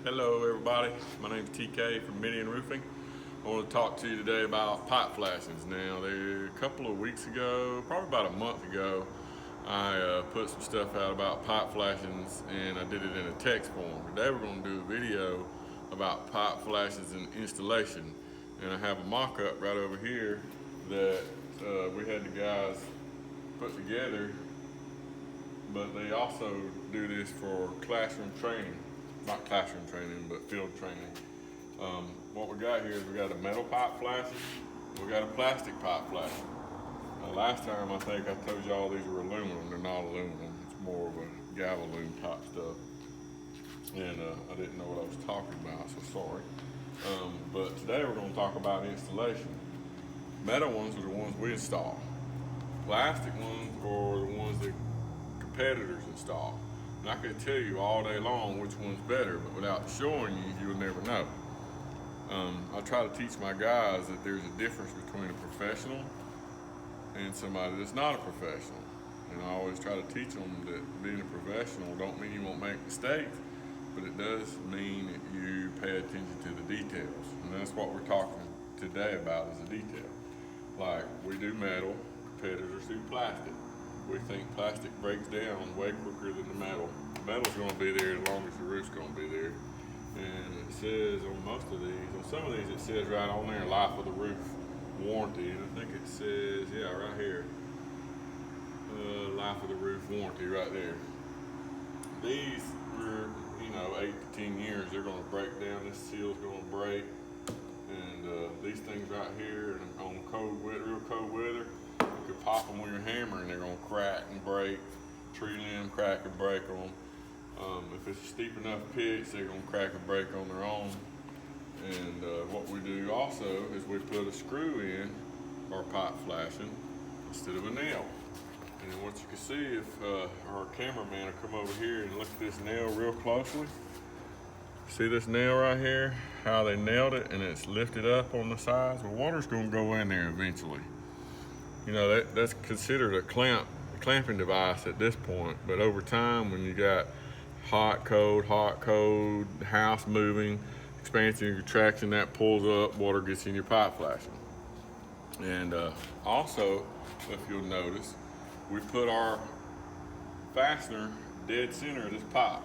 Hello everybody, my name is TK from Midian Roofing. I want to talk to you today about pipe flashings. Now, a couple of weeks ago, probably about a month ago, I put some stuff out about pipe flashings and I did it in a text form. Today we're going to do a video about pipe flashings and installation. And I have a mock-up right over here that we had the guys put together, but they also do this for classroom training. Not classroom training, but field training. What we got here is we got a metal pipe flashing, we got a plastic pipe flashing. Last time I think I told y'all these were aluminum. They're not aluminum. It's more of a Galvalume type stuff. And I didn't know what I was talking about, so sorry. But today we're going to talk about installation. Metal ones are the ones we install. Plastic ones are the ones that competitors install. And I could tell you all day long which one's better, but without showing you, you'll never know. I try to teach my guys that there's a difference between a professional and somebody that's not a professional. And I always try to teach them that being a professional don't mean you won't make mistakes, but it does mean that you pay attention to the details. And that's what we're talking today about, is the detail. Like, we do metal, competitors do plastic. We think plastic breaks down way quicker than the metal. The metal's going to be there as long as the roof's going to be there. And it says on most of these, on some of these it says right on there, life of the roof warranty. And I think it says, yeah, right here, life of the roof warranty right there. These were, 8 to 10 years, they're going to break down. This seal's going to break. And these things right here, on real cold weather, you could pop them with your hammer and they're going to crack and break. Tree limb crack and break on them. If it's a steep enough pitch, they're going to crack and break on their own. And what we do also is we put a screw in our pipe flashing instead of a nail. And what you can see, if our cameraman will come over here and look at this nail real closely. See this nail right here? How they nailed it and it's lifted up on the sides? Well, water's going to go in there eventually. That's considered a clamping device at this point, but over time, when you got hot, cold, house moving, expansion and contraction, that pulls up, water gets in your pipe flashing. And also, if you'll notice, we put our fastener dead center of this pipe.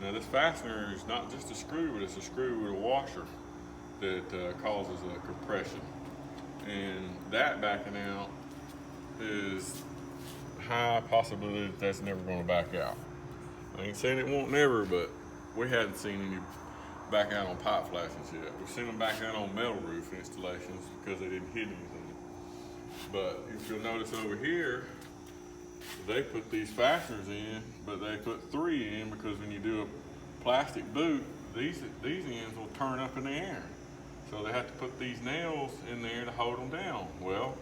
Now this fastener is not just a screw, but it's a screw with a washer that causes a compression. And that backing out is high possibility that that's never going to back out. I ain't saying it won't never, but we hadn't seen any back out on pipe flashings yet. We've seen them back out on metal roof installations because they didn't hit anything. But if you'll notice over here, they put these fasteners in, but they put 3 in because when you do a plastic boot, these ends will turn up in the air. So they have to put these nails in there to hold them down. Well,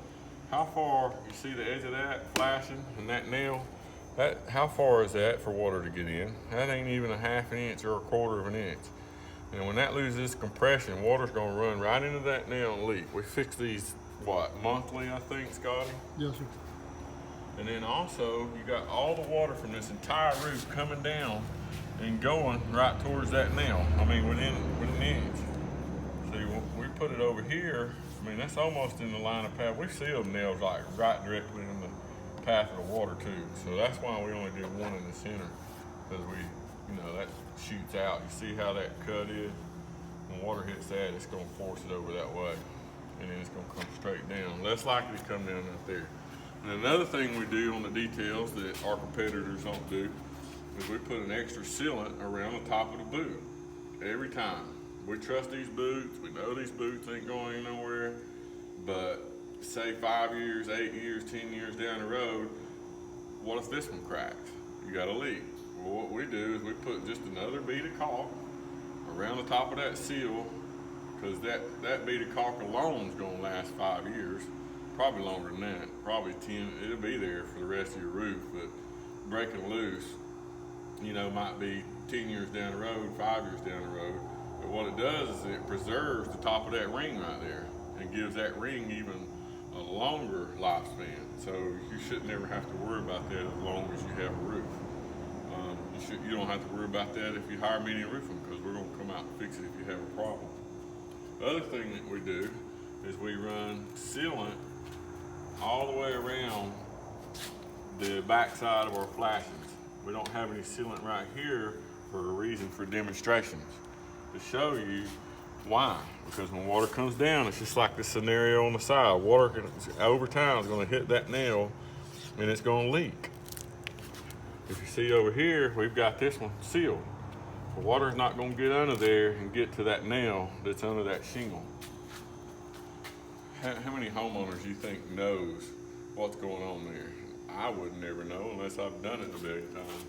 how far, you see the edge of that flashing and that nail? How far is that for water to get in? That ain't even a half an inch or a quarter of an inch. And when that loses compression, water's gonna run right into that nail and leak. We fix these, monthly, I think, Scotty? Yes, sir. And then also, you got all the water from this entire roof coming down and going right towards that nail. Within an inch. See, we put it over here. That's almost in the line of path. We sealed nails like right directly in the path of the water too. So that's why we only did one in the center, because that shoots out. You see how that cut is? When water hits that, it's gonna force it over that way. And then it's gonna come straight down. Less likely to come down out there. And another thing we do on the details that our competitors don't do is we put an extra sealant around the top of the boot every time. We trust these boots. We know these boots ain't going nowhere. But say 5 years, 8 years, 10 years down the road, what if this one cracks? You got a leak. Well, what we do is we put just another bead of caulk around the top of that seal, because that bead of caulk alone is going to last 5 years. Probably longer than that. Probably 10. It'll be there for the rest of your roof. But breaking loose, might be 10 years down the road, 5 years down the road. But what it does is it preserves the top of that ring right there and gives that ring even a longer lifespan. So you should never have to worry about that as long as you have a roof. You you don't have to worry about that if you hire Median Roofing, because we're gonna come out and fix it if you have a problem. The other thing that we do is we run sealant all the way around the backside of our flashings. We don't have any sealant right here for a reason, for demonstrations, to show you why. Because when water comes down, it's just like this scenario on the side. Water over time is going to hit that nail and it's going to leak. If you see over here, we've got this one sealed. The water's not going to get under there and get to that nail that's under that shingle. How many homeowners you think knows what's going on there? I would never know unless I've done it a million times.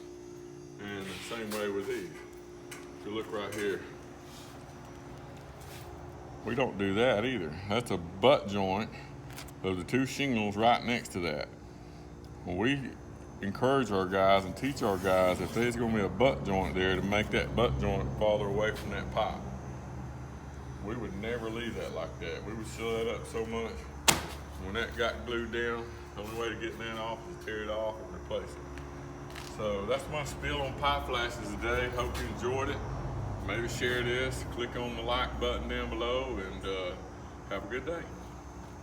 And the same way with these. If you look right here, we don't do that either. That's a butt joint of the two shingles right next to that. When we encourage our guys and teach our guys, if there's gonna be a butt joint there, to make that butt joint farther away from that pipe. We would never leave that like that. We would seal that up so much. When that got glued down, the only way to get that off is tear it off and replace it. So that's my spiel on pipe flashes today. Hope you enjoyed it. Maybe share this, click on the like button down below, and have a good day.